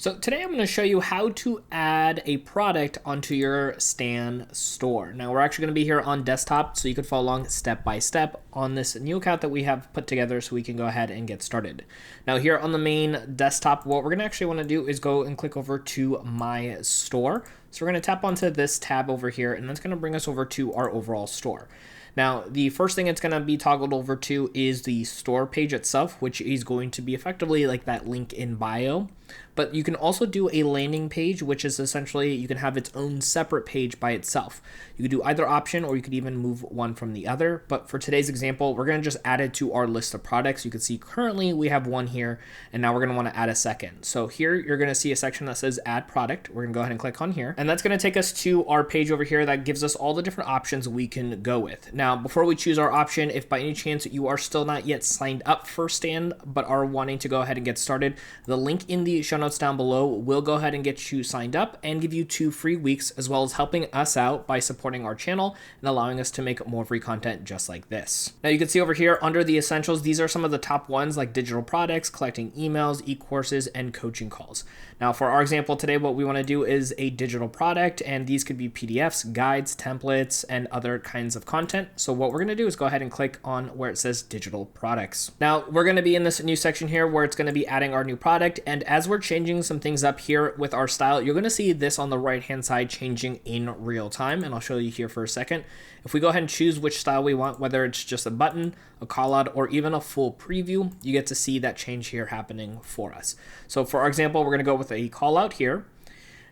So today I'm going to show you how to add a product onto your Stan store. Now we're actually going to be here on desktop, so you can follow along step by step on this new account that we have put together so we can go ahead and get started. Now here on the main desktop, what we're going to actually want to do is go and click over to My Store. So we're going to tap onto this tab over here, and that's going to bring us over to our overall store. Now, the first thing it's going to be toggled over to is the store page itself, which is going to be effectively like that link in bio. But you can also do a landing page, which is essentially you can have its own separate page by itself. You could do either option, or you could even move one from the other. But for today's example, we're going to just add it to our list of products. You can see currently we have one here, and now we're going to want to add a second. So here you're going to see a section that says add product. We're going to go ahead and click on here, and that's going to take us to our page over here that gives us all the different options we can go with. Now, before we choose our option, if by any chance you are still not yet signed up for Stan, but are wanting to go ahead and get started, the link in the show notes down below will go ahead and get you signed up and give you 2 free weeks, as well as helping us out by supporting our channel and allowing us to make more free content just like this. Now you can see over here under the essentials, these are some of the top ones like digital products, collecting emails, e-courses, and coaching calls. Now for our example today, what we want to do is a digital product, and these could be PDFs, guides, templates, and other kinds of content. So what we're going to do is go ahead and click on where it says digital products. Now we're going to be in this new section here where it's going to be adding our new product, and as we're changing some things up here with our style, you're going to see this on the right hand side changing in real time, and I'll show you here for a second. If we go ahead and choose which style we want, whether it's just a button, a call out, or even a full preview, you get to see that change here happening for us. So for our example, we're going to go with a call out here.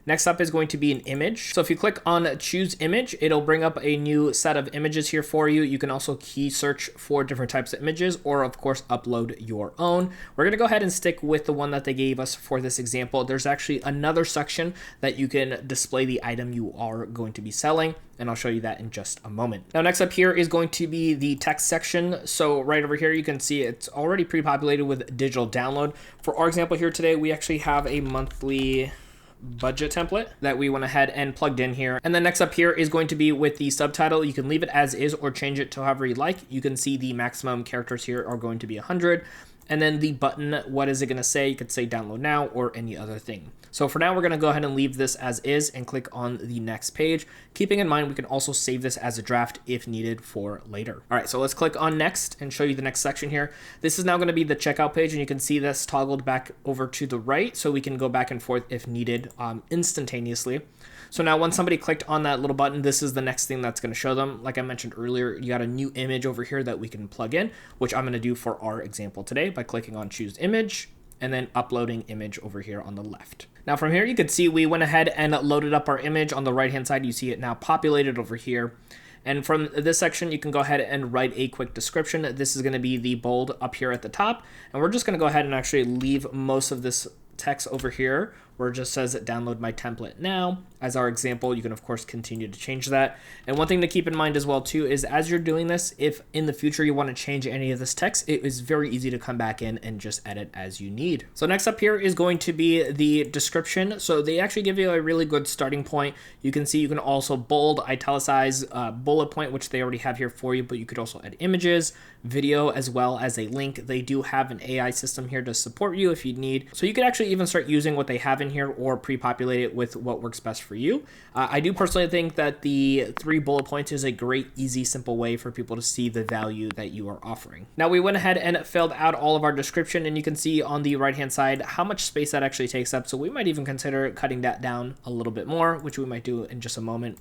Next up is going to be an image. So if you click on choose image, it'll bring up a new set of images here for you. You can also key search for different types of images, or of course upload your own. We're going to go ahead and stick with the one that they gave us for this example. There's actually another section that you can display the item you are going to be selling, and I'll show you that in just a moment. Now next up here is going to be the text section. So right over here you can see it's already pre-populated with digital download. For our example here today, we actually have a monthly budget template that we went ahead and plugged in here. And then next up here is going to be with the subtitle. You can leave it as is or change it to however you like. You can see the maximum characters here are going to be 100. And then the button, what is it going to say? You could say download now or any other thing. So for now, we're going to go ahead and leave this as is and click on the next page. Keeping in mind, we can also save this as a draft if needed for later. All right, so let's click on next and show you the next section here. This is now going to be the checkout page, and you can see this toggled back over to the right, so we can go back and forth if needed instantaneously. So now when somebody clicked on that little button, this is the next thing that's going to show them. Like I mentioned earlier, you got a new image over here that we can plug in, which I'm going to do for our example today by clicking on choose image and then uploading image over here on the left. Now from here, you can see we went ahead and loaded up our image. On the right hand side, you see it now populated over here. And from this section, you can go ahead and write a quick description. This is going to be the bold up here at the top. And we're just going to go ahead and actually leave most of this text over here where it just says download my template now as our example. You can of course continue to change that. And one thing to keep in mind as well too is as you're doing this, if in the future you want to change any of this text, it is very easy to come back in and just edit as you need. So next up here is going to be the description. So they actually give you a really good starting point. You can see you can also bold, italicize, bullet point, which they already have here for you, but you could also add images, video, as well as a link. They do have an AI system here to support you if you need. So you could actually even start using what they have in here or pre-populate it with what works best for you. I do personally think that the 3 bullet points is a great, easy, simple way for people to see the value that you are offering. Now we went ahead and filled out all of our description, and you can see on the right-hand side how much space that actually takes up. So we might even consider cutting that down a little bit more, which we might do in just a moment.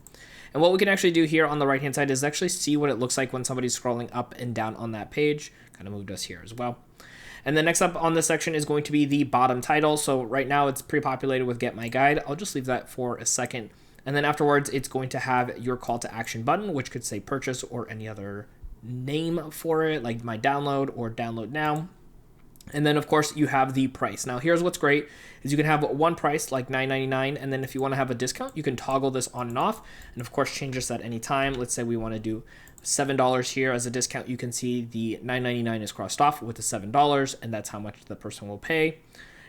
And what we can actually do here on the right-hand side is actually see what it looks like when somebody's scrolling up and down on that page. Kind of moved us here as well. And then next up on this section is going to be the bottom title. So right now it's pre-populated with Get My Guide. I'll just leave that for a second. And then afterwards, it's going to have your call to action button, which could say purchase or any other name for it, like my download or download now. And then of course you have the price. Now here's what's great is you can have one price like $9.99, and then if you want to have a discount, you can toggle this on and off, and of course change this at any time. Let's say we want to do $7 here as a discount. You can see the $9.99 is crossed off with the $7, and that's how much the person will pay.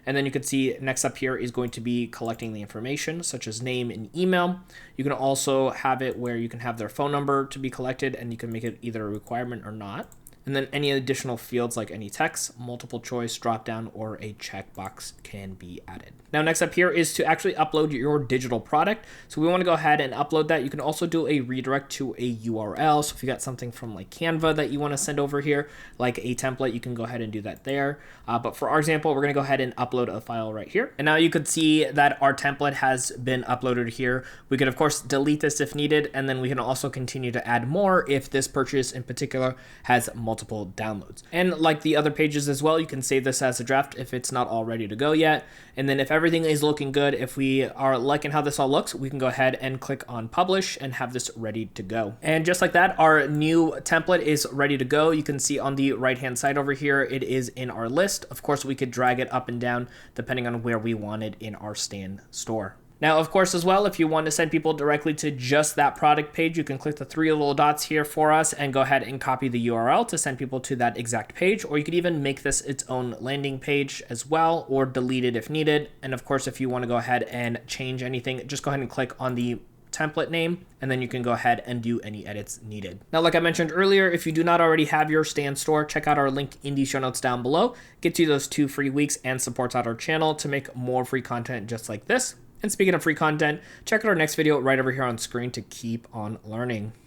And then you can see next up here is going to be collecting the information such as name and email. You can also have it where you can have their phone number to be collected, and you can make it either a requirement or not. And then any additional fields like any text, multiple choice, dropdown, or a checkbox can be added. Now, next up here is to actually upload your digital product. So we want to go ahead and upload that. You can also do a redirect to a URL. So if you got something from like Canva that you want to send over here, like a template, you can go ahead and do that there. But for our example, we're going to go ahead and upload a file right here. And now you could see that our template has been uploaded here. We could, of course, delete this if needed, and then we can also continue to add more if this purchase in particular has multiple downloads. And like the other pages as well, you can save this as a draft if it's not all ready to go yet. And then if everything is looking good, if we are liking how this all looks, we can go ahead and click on publish and have this ready to go. And just like that, our new template is ready to go. You can see on the right hand side over here, it is in our list. Of course, we could drag it up and down depending on where we want it in our Stan store. Now, of course, as well, if you want to send people directly to just that product page, you can click the three little dots here for us and go ahead and copy the URL to send people to that exact page. Or you could even make this its own landing page as well, or delete it if needed. And of course, if you want to go ahead and change anything, just go ahead and click on the template name, and then you can go ahead and do any edits needed. Now, like I mentioned earlier, if you do not already have your Stan store, check out our link in the show notes down below. Gets you those 2 free weeks and supports out our channel to make more free content just like this. And speaking of free content, check out our next video right over here on screen to keep on learning.